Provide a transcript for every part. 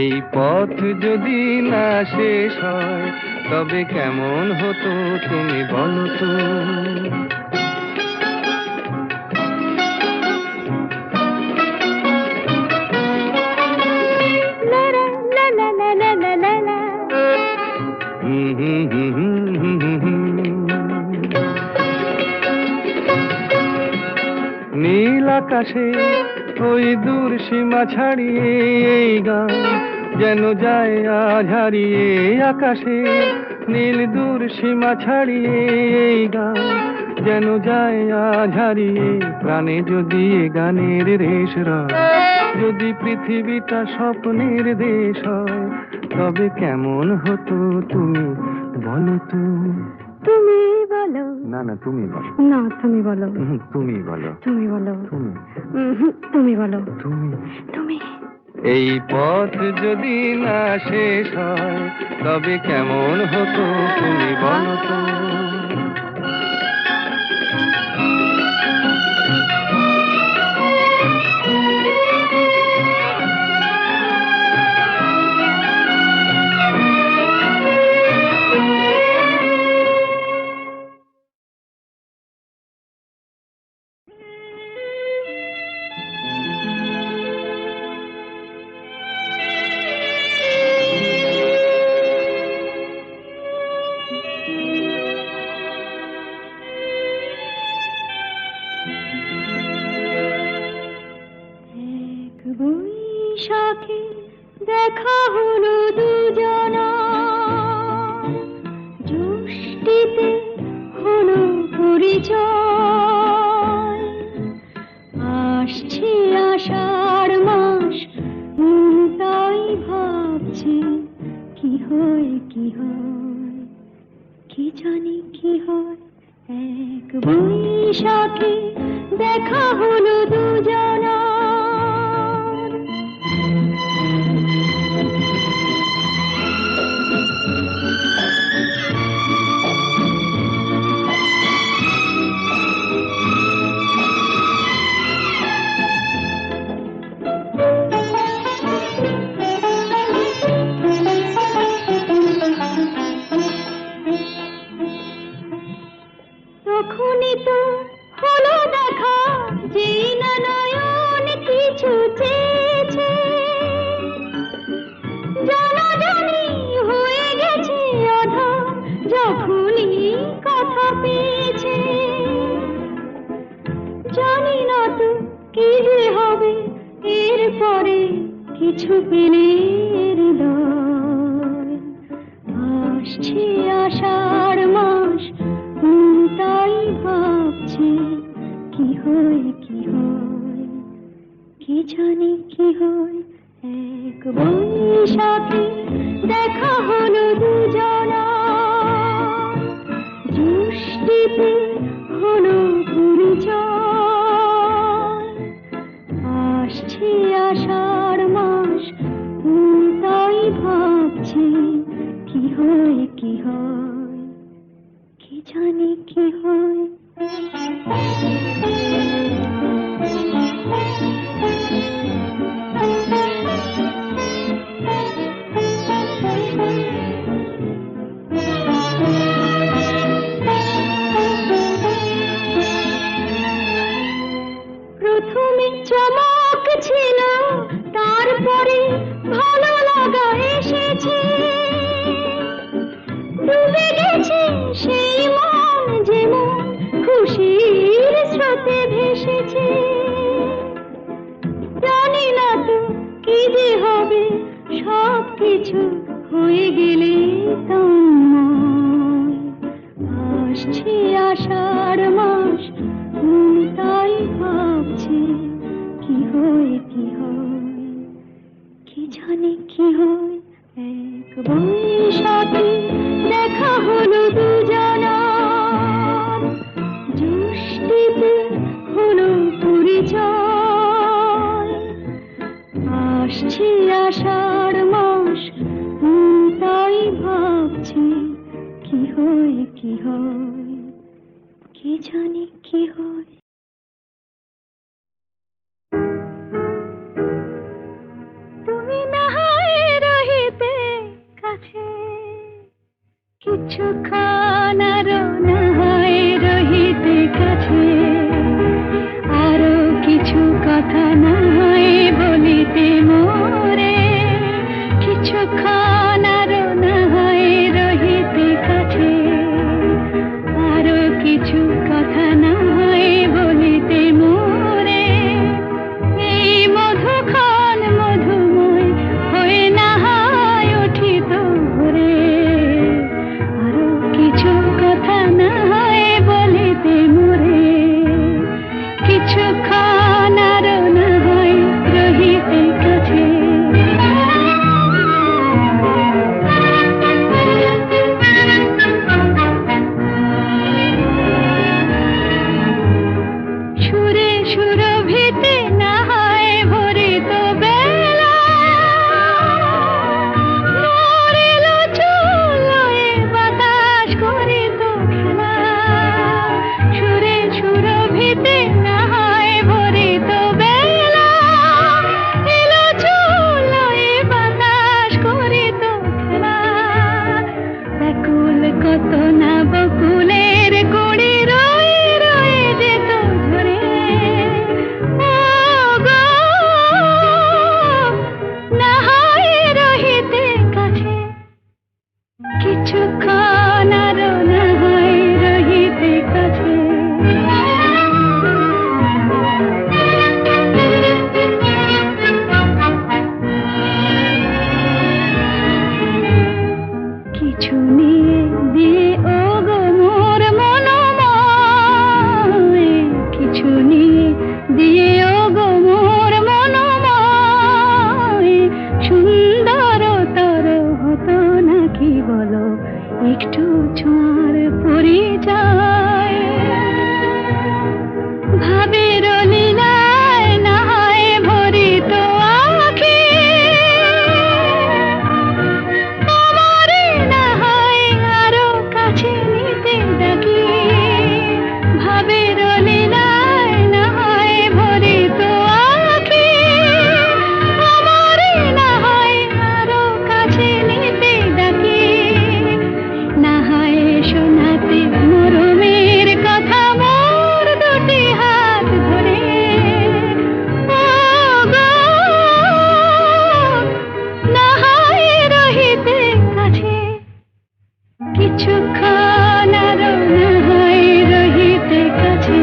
এই পথ যদি না শেষ হয় তবে কেমন হতো তুমি বলো তো। লা লা লা লা লা লা লা লা লা। হুম হুম হুম হুম হুম হুম হুম। নীল আকাশে ওই দূর সীমা ছাড়িয়ে এই গান যেন যায় আজ হারিয়ে। আকাশে নীল দূর সীমা ছাড়িয়ে এই গান যেন যায় আজ হারিয়ে। প্রাণে যদি এ গানের রেশ রয়, যদি পৃথিবীটা স্বপ্নের দেশ হয় তবে কেমন হতো তুমি বলো তো। তুমি বলো। না না তুমি বলো। না তুমি বলো। তুমি বলো। তুমি বলো। তুমি তুমি বলো। তুমি তুমি। এই পথ যদি না শেষ হয় তবে কেমন হতো তুমি বলো তো। এক বৈশাখে দেখা হলো দুজনা, জ্যৈষ্ঠীতে হলো পরিচয়। আসছে আষাঢ় মাস, তাই ভাবছি কি হয় কি হয়, কি জানি কি হয়। এক বৈশাখে দেখা হলো দুজনা। তখনই তো হলো দেখা, যেই না নয়ন কিছু চেয়েছে। জানাজানি হয়ে গেছে আধা, যখনই কথা পেয়েছে। জানি না তো কি যে হবে এরপরে, কিছু পেলে হৃদয়। আসছে আষাঢ় মাস, তাই ভাবছি কি হয় কি হয়, কি জানি কি হয়। এক বৈশাখে দেখা হলো দুজনা, জ্যৈষ্ঠীতে হলো পরিচয়। আসছে আষাঢ় মাস, তাই ভাবছি কি হয় কি হয়, কি জানি কি হয়। প্রথমে চমক ছিল, তারপরে ভালো লাগা এসেছে। ডুবে গেছে সেই মন, যেমন খুশির স্রোতে ভেসেছে। জানি না তো কি যে হবে, সব কিছু হয়ে গেলে তন্ময়। আসছে আষাঢ় মাস, তাই ভাবছি কি হয় কি হয়, কি জানি কি হয়। এক বৈশাখে দেখা হলো দুজনা, জ্যৈষ্ঠীতে হলো পরিচয়। আসছে আষাঢ় মাস, তাই ভাবছি কি হয় কি হয়, কি জানি কি হয়। তুমি না কিছুক্ষণ আরো না হয় রহিতে কাছে, আরো কিছু কথা না হয় বলিতে মোরে, কিছুক্ষণ আরো না হয় রহিতে কাছে, আরো কিছু কথা না হয় বলিতে মোরে। এই মধুক্ষণ মধুময় হয়ে না হয় উঠিত ভোরে, আরো কিছু কথা না হয় বলিতে মোরে, কিছুক্ষণ আরো না হয় রহিতে কাছে। সুরে সুরভিতে না হয় ভরিত বেলা, মরিল চুলোয় বাতাস করিত খেলা। সুরে সুরভিতে না হয় ভরিত বেলা, এলো চুলোয় বাতাস করিত খেলা। ব্যাকুল কত না বকুলের কুড়ি রয়ে রয়ে যেত ঝরে, ও গো না হয় রহিতে কাছে, কিছুক্ষণ আরো না হয় রহিতে কাছে। কিছু নিয়ে দিয়ে ও গো মোর মনোময়, কিছু নিয়ে দিয়ে ও গো মোর মনোময়, সুন্দর তর হতো নাকি বলো একটু ছোঁয়ার পরিচয়। ভাবের লীলায় না হয় ভরিত আঁখি, আমারে না হয় আরো কাছে নিতে ডাকি। ভাবের লীলায় না হয় ভরিত আঁখি, আমারে না হয় আরো কাছে নিতে ডাকি। না হয় শোনাতে মরমের কথা মোর দুটি হাত ধরে, ও গো না হয় রহিতে কাছে, কিছুক্ষণ আরো না হয় রহিতে কাছে,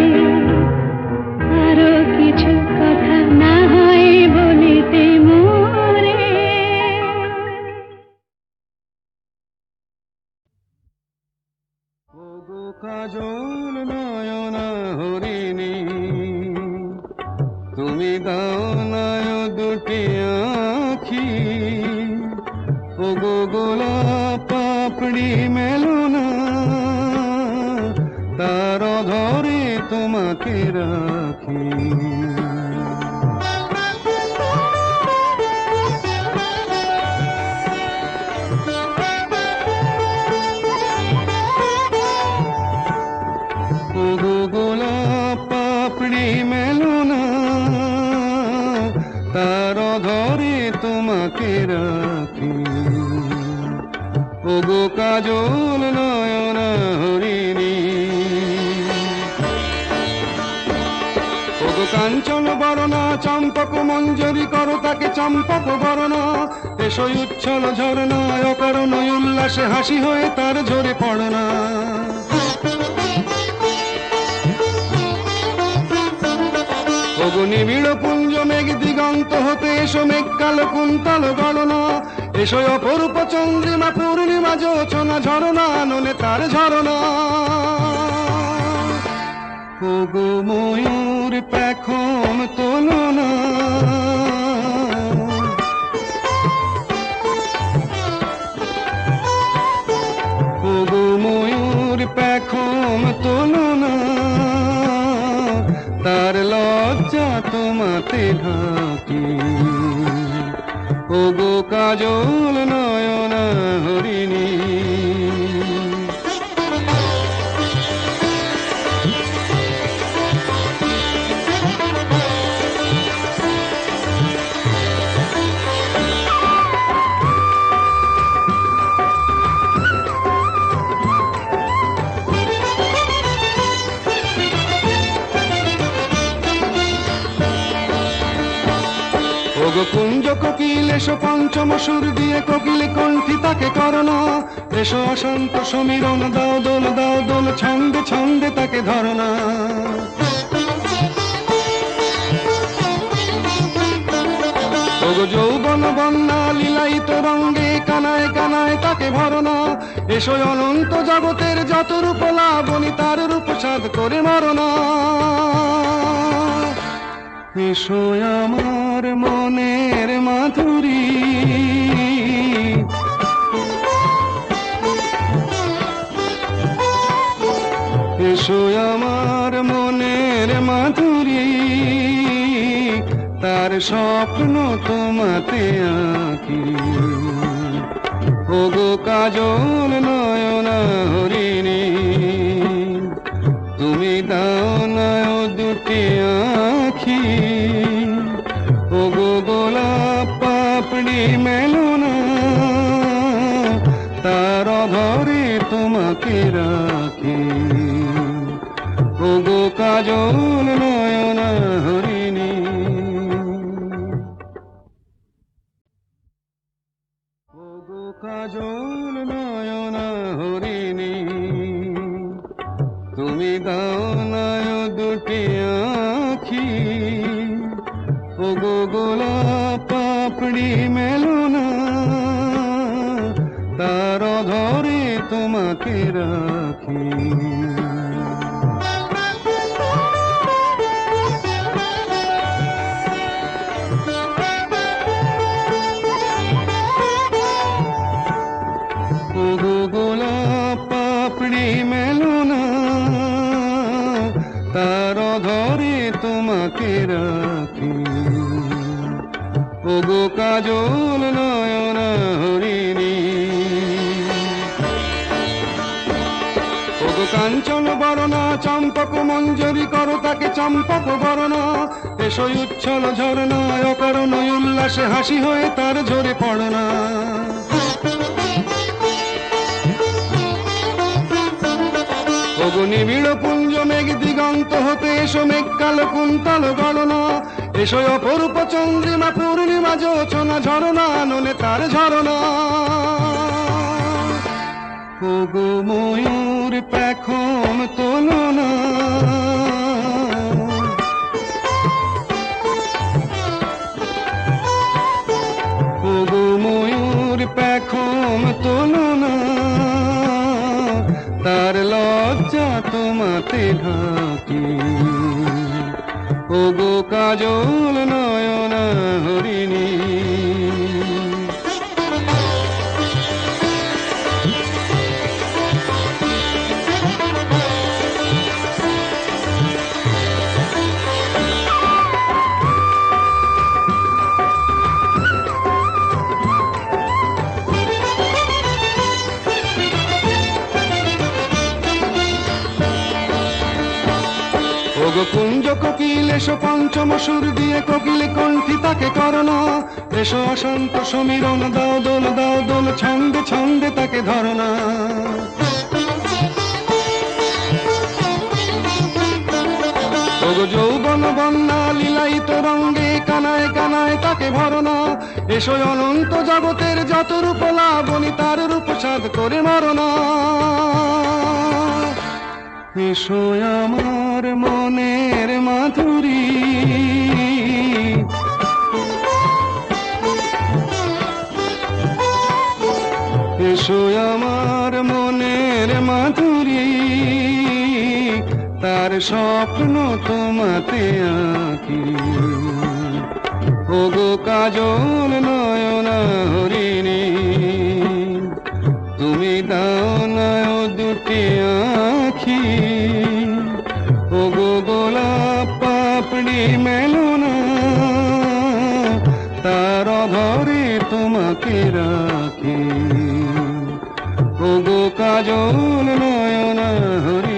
আরো কিছু কথা না হয় বলিতে মোরে। ওগো কাজল নয়ন হরিণী, তুমি দাও নয় দুটি আঁখি। ওগো গোলাপ পাপড়ি মেলো না, তার ধরে তোমাকে রাখি। ওগো গোলাপ পাপড়ি মেলো না, তার ধরে তোমাকে রাখি। ওগো কাজল নয়ন হরিণী, ওগো কাঞ্চন বরণা চম্পক মঞ্জরি করো তাকে চম্পক বরণা। এসই উচ্ছল ঝরনা অকারণ উল্লাসে হাসি হয়ে তার ঝরে পড়না। ওগো নিবিড় পুঞ্জ মেঘ দিগন্ত হতে এসো মেঘ কালো কুন্তল গণনা। এসো অপরূপ চন্দ্রিমা পূর্ণিমা যোচনা ঝরনা ননে তার ঝরনা। ওগো ময়ূর পেখম তোলো না, ওগো ময়ূর পেখম তোলো না, তার লজ্জা তোমাতে ঢাকি। ওগো কাজল নয়ন হরিণী, এসো পঞ্চম সুর দিয়ে কোকিল কণ্ঠী তাকে করোনা, এসো অশান্ত সমীরণ দাও দোল ছন্দে ছন্দে তাকে ধরনা। ওগো যৌবন বন্যা লীলায়িত রঙ্গে কানায় কানায় তাকে ভরনা, এসো অনন্ত জগতের যত রূপ লাবণী তার রূপ সাধ করে মরনা। এসো আমার মনের মাধুরী, এসো আমার মনের মাধুরী, তার স্বপ্ন তোমাতে আঁকি। ওগো কাজল নয়না হরিণী, তুমি দাও না দুটি আঁখি। ওগো গোলাপ পাপড়ি মেলো না, তার অধরে তোমাকে রাখি। ওগো কাজল নয়না হরিণী, ওগো কাজল নয়না হরিণী, তুমি দাও না দুটি আঁখি। ওগো গোলাপ পাপড়ি মেলো না, তার অধরে তোমাকে রাখি। ওগো গোলাপ পাপড়ি মেলো না, তার অধরে তোমাকে রাখি। ওগো কাজল নয়না হরিণী, ওগো কাঞ্চন বরণা চম্পক মঞ্জরি করো তাকে চম্পক বরণা, এসো উচ্ছল ঝরনা অকারণ উল্লাসে হাসি হয়ে তার ঝরে পড়না। ওগো নিবিড় পুঞ্জ মেঘ দিগন্ত হতে এসো মেঘ কালো কুন্তল গণনা, এসো অপরূপ চন্দ্রিমা পূর্ণিমা যোচনা ঝরনা নলে তার ঝরনা। ওগো ময়ূর পেখম তোলনা, ওগো ময়ূর পেখম তোলনা, তার লজ্জা তোমাতে ঢাকি। ওগো কাজল নয়না হরিণী, ওগো কুঞ্জ কোকিল এসো পঞ্চম সুর দিয়ে কোকিল কণ্ঠী তাকে করোনা, এসো অশান্ত সমীরণ দাও দোল ছন্দে ছন্দে তাকে ধরনা। ওগো যৌবন বন্যা লীলায়িত রঙ্গে কানায় কানায় তাকে ভরনা, এসো অনন্ত জগতের যত রূপ লাবণী তার রূপ সাধ করে মরনা। এসো আমার মনের মাধুরী, এসো আমার মনের মাধুরী, তার স্বপ্ন তোমাতে আঁকি। ওগো কাজল নয়না হরিণী, তুমি দাও না দুটি আঁখি। ওগো গোলাপ পাপড়ি মেলো না, তার অধরে তোমাকে রাখি। ওগো কাজল নয়না হরিণী।